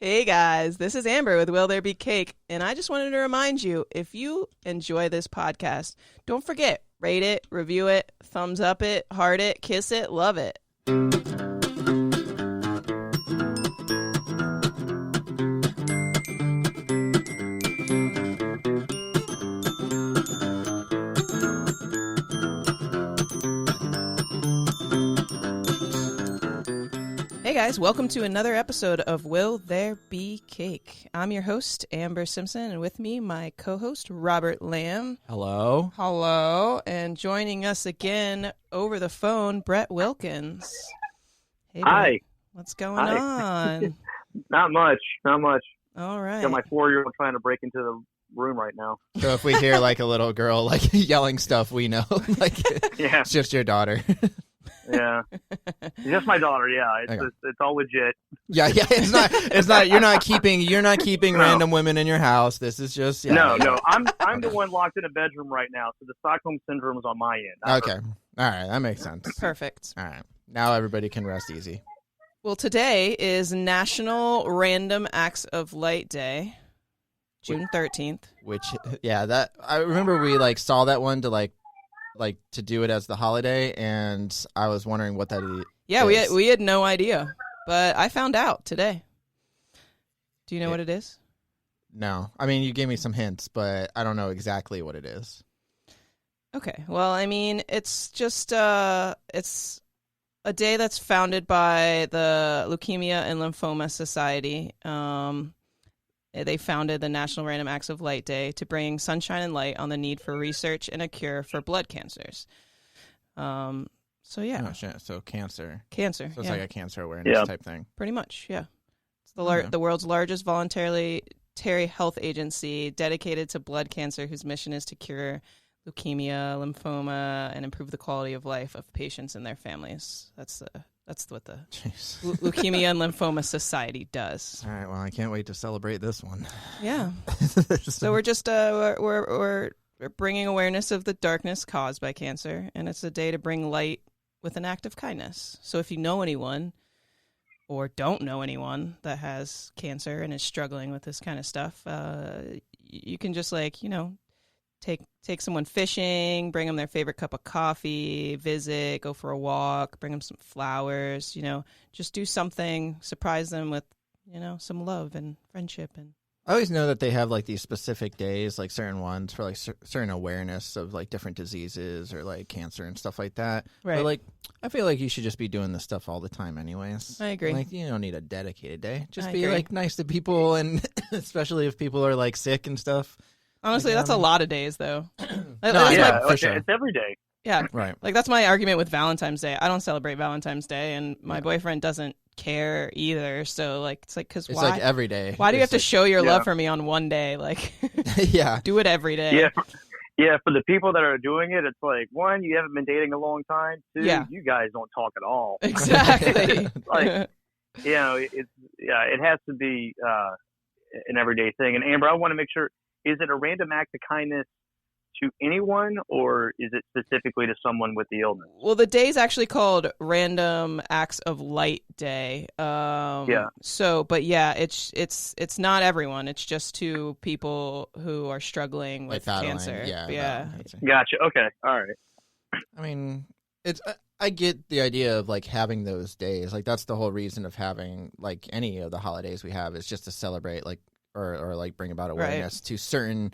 Hey guys, this is Amber with Will There Be Cake, and I just wanted to remind you, if you enjoy this podcast, don't forget, rate it, review it, thumbs up it, heart it, kiss it, love it. Hey guys, welcome to another episode of Will There Be Cake. I'm your host, Amber Simpson, and with me, my co-host, Robert Lamb. Hello. Hello. And joining us again over the phone, Brett Wilkins. Hey, Brett. Hi. What's going on? Not much. All right. Got my 4-year-old trying to break into the room right now. So if we hear like a little girl like yelling stuff, we know like Yeah. it's just your daughter. Yeah. Just my daughter. Yeah. It's all legit. Yeah. It's not. You're not keeping No. random women in your house. This is just No. I'm the one locked in a bedroom right now, so the Stockholm syndrome is on my end. not Okay. hers. All right. That makes sense. Perfect. All right. Now everybody can rest easy. Well, today is National Random Acts of Light Day, June 13th. Which that I remember we like saw that one to like to do it as the holiday, and I was wondering what that is. Yeah, we had no idea, but I found out today. Do you know what it is? No, I mean you gave me some hints, but I don't know exactly what it is. Okay, well, I mean, it's just it's a day that's founded by the Leukemia and Lymphoma Society. They founded the National Random Acts of Light Day to bring sunshine and light on the need for research and a cure for blood cancers. So yeah. Oh, shit. So cancer. Cancer. So it's yeah. like a cancer awareness type thing. Pretty much, yeah. It's Okay. the world's largest voluntary health agency dedicated to blood cancer, whose mission is to cure leukemia, lymphoma, and improve the quality of life of patients and their families. That's what the Jeez. Leukemia and Lymphoma Society does. All right. Well, I can't wait to celebrate this one. Yeah. So we're just we're bringing awareness of the darkness caused by cancer, and it's a day to bring light with an act of kindness. So if you know anyone or don't know anyone that has cancer and is struggling with this kind of stuff, you can just take someone fishing, bring them their favorite cup of coffee, visit, go for a walk, bring them some flowers, just do something, surprise them with, some love and friendship. And I always know that they have like these specific days, like certain ones for like certain awareness of like different diseases or like cancer and stuff like that. Right. But like, I feel like you should just be doing this stuff all the time anyways. I agree. Like, you don't need a dedicated day. Just I be agree. like nice to people, and especially if people are like sick and stuff. honestly, that's a lot of days, though. No, Yeah. for sure. It's every day. Yeah. Right. Like, that's my argument with Valentine's Day. I don't celebrate Valentine's Day, and my boyfriend doesn't care either. So, like, it's like, because It's why? like every day. Why do you have to It's show your Yeah. love for me on one day? Like, like, yeah. do it every day. Yeah. Yeah. For the people that are doing it, it's like, one, you haven't been dating a long time. Two, Yeah. you guys don't talk at all. Exactly. Like, it has to be an everyday thing. And Amber, I want to make sure, is it a random act of kindness to anyone, or is it specifically to someone with the illness? Well, the day's actually called Random Acts of Light Day. Yeah. So, but yeah, it's not everyone. It's just to people who are struggling Like with battling, cancer. yeah. Yeah. battling cancer. Gotcha. Okay. All right. I mean, it's I get the idea of like having those days. Like that's the whole reason of having like any of the holidays we have is just to celebrate like or like bring about awareness to certain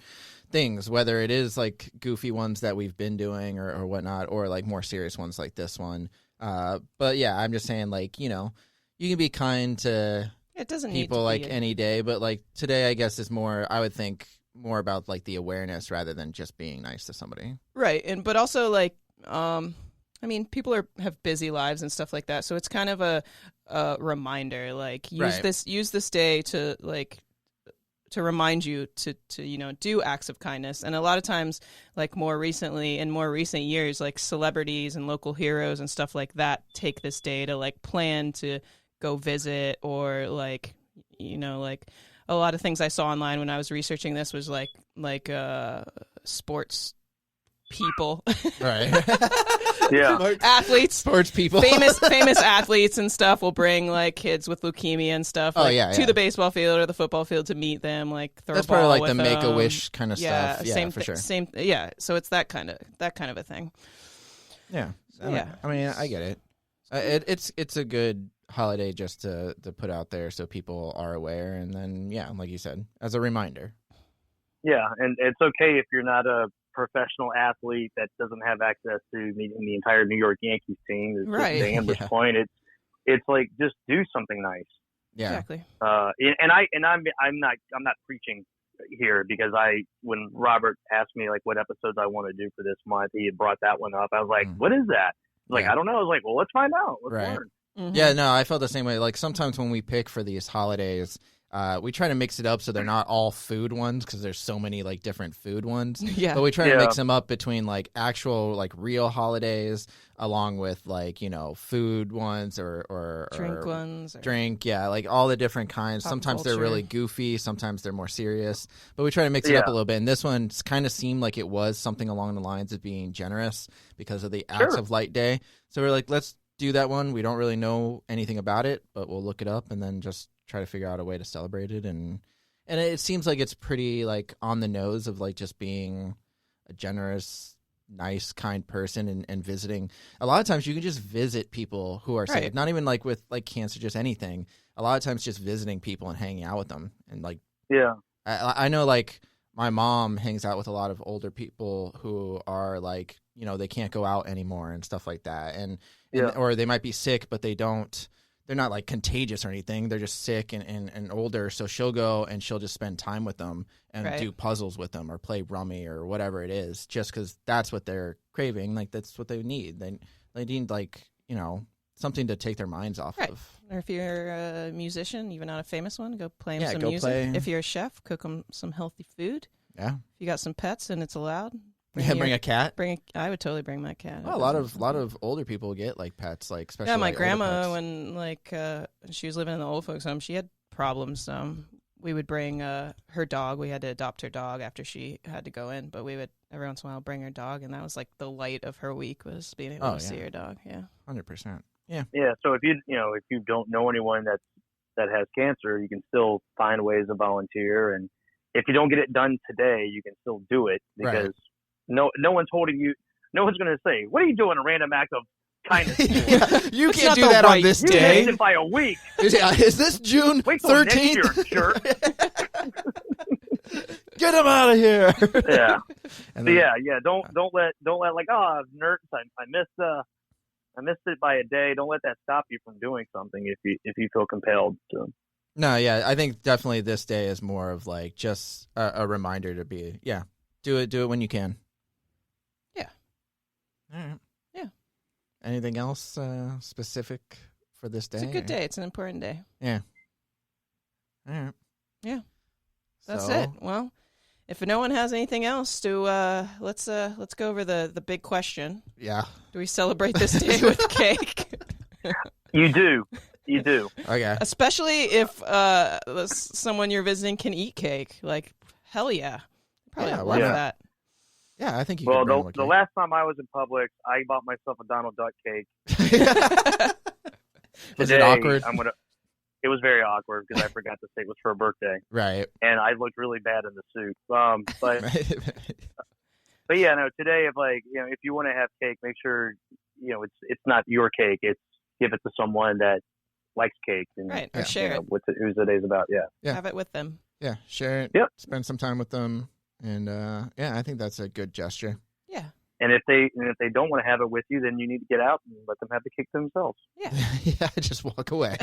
things, whether it is like goofy ones that we've been doing or whatnot, or like more serious ones like this one. But yeah, I'm just saying like, you can be kind to It doesn't people need to like be any day, but like today I guess is more, I would think more about like the awareness rather than just being nice to somebody. right. But also like, I mean, people have busy lives and stuff like that. So it's kind of a reminder, like use this day to remind you to do acts of kindness. And a lot of times, like in more recent years, like celebrities and local heroes and stuff like that take this day to like plan to go visit, or like a lot of things I saw online when I was researching this was like sports people. Right. Yeah. Athletes. Sports people. famous athletes and stuff will bring like kids with leukemia and stuff to the baseball field or the football field to meet them, like throw That's a ball probably like with the them. Make-A-Wish kind of stuff. Yeah, same for sure. So it's that kind of a thing. Yeah. Yeah. I mean, I get it. It's a good holiday just to put out there so people are aware, and then like you said, as a reminder. Yeah, and it's okay if you're not a professional athlete that doesn't have access to meeting the entire New York Yankees team. Right. To Amber's point, it's like just do something nice. Yeah. Exactly. I'm not preaching here because when Robert asked me like what episodes I want to do for this month, he had brought that one up. I was like, what is that? Like, I don't know. I was like, well, let's find out. Let's learn. Mm-hmm. Yeah, no, I felt the same way. Like sometimes when we pick for these holidays, we try to mix it up so they're not all food ones because there's so many like different food ones. Yeah. But we try to mix them up between like actual like real holidays along with like, food ones or drink ones. Drink, like all the different kinds. Pop sometimes culture. they're really goofy. Sometimes they're more serious. But we try to mix it up a little bit. And this one kind of seemed like it was something along the lines of being generous because of the Acts of Light Day. So we're like, let's do that one. We don't really know anything about it, but we'll look it up and then just try to figure out a way to celebrate it. And it seems like it's pretty like on the nose of like just being a generous, nice, kind person and visiting. A lot of times you can just visit people who are sick, not even like with like cancer, just anything. A lot of times just visiting people and hanging out with them. And like, I know like my mom hangs out with a lot of older people who are like, they can't go out anymore and stuff like that. And or they might be sick, but they're not like contagious or anything. They're just sick and older. So she'll go and she'll just spend time with them and do puzzles with them or play rummy or whatever it is, just because that's what they're craving. Like that's what they need. They need like, something to take their minds off of. Or if you're a musician, even not a famous one, go play them some go music. Play. If you're a chef, cook them some healthy food. Yeah. If you got some pets and it's allowed. Bring a cat. I would totally bring my cat. Oh, a lot of older people get like pets, like especially. Yeah, my like, grandma when she was living in the old folks' home, she had problems. We would bring her dog. We had to adopt her dog after she had to go in, but we would every once in a while bring her dog, and that was like the light of her week was being able to see her dog. Yeah, 100%. Yeah. Yeah. So if you don't know anyone that has cancer, you can still find ways to volunteer, and if you don't get it done today, you can still do it because. No one's holding you. No one's going to say, "What are you doing? A random act of kindness." You can't do that on this day. You missed it by a week. Is this June 13th? Wait till next year, jerk. Get him out of here. Yeah. Don't let like nerds. I missed it by a day. Don't let that stop you from doing something if you feel compelled to. No, I think definitely this day is more of like just a reminder to be do it when you can. All right. Yeah. Anything else specific for this day? It's a good day. It's an important day. Yeah. All right. Yeah. That's it. Well, if no one has anything else to let's go over the big question. Yeah. Do we celebrate this day with cake? You do. Okay. Especially if someone you're visiting can eat cake. Like hell yeah. Probably love that. Yeah, I think you well, can the last time I was in Publix, I bought myself a Donald Duck cake. Was it awkward? It was very awkward because I forgot to say it was for a birthday. Right. And I looked really bad in the suit. But yeah, no. Today, if you want to have cake, make sure it's not your cake. It's give it to someone that likes cake and or share it. Who's the day's about? Yeah. Have it with them. Yeah, share it. Yep. Spend some time with them. And I think that's a good gesture. Yeah. And if they don't want to have it with you, then you need to get out and let them have the cake themselves. Yeah. Just walk away.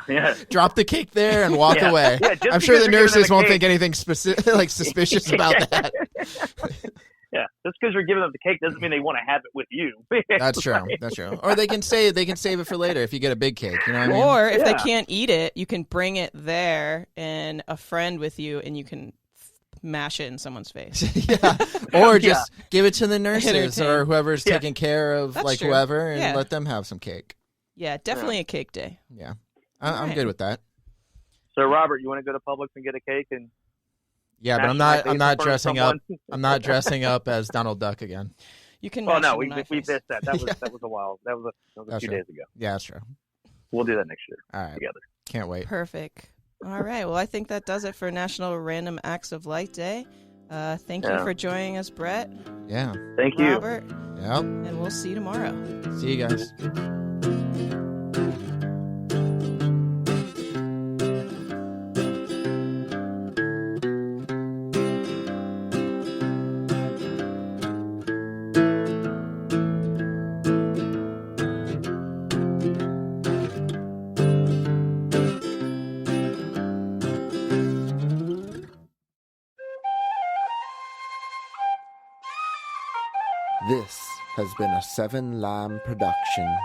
Yeah. Drop the cake there and walk away. Yeah, I'm sure the nurses won't think anything suspicious about that. Yeah, just because you're giving them the cake doesn't mean they want to have it with you. That's true. That's true. Or they can save it for later if you get a big cake. You know what I mean? Or if they can't eat it, you can bring it there and a friend with you, and you can mash it in someone's face. Or just give it to the nurses or whoever's taking care of whoever and let them have some cake. Yeah, definitely a cake day. Yeah. I'm good with that. So Robert, you want to go to Publix and get a cake and Yeah, but I'm not dressing up. I'm not dressing up as Donald Duck again. You can. Well, no, we missed that. That was a while. That was a few days ago. Yeah, that's true. We'll do that next year. All right, together. Can't wait. Perfect. All right. Well, I think that does it for National Random Acts of Light Day. Thank you for joining us, Brett. Yeah. Thank you, Robert. Yep. And we'll see you tomorrow. See you guys. This has been a Seven Lamb production.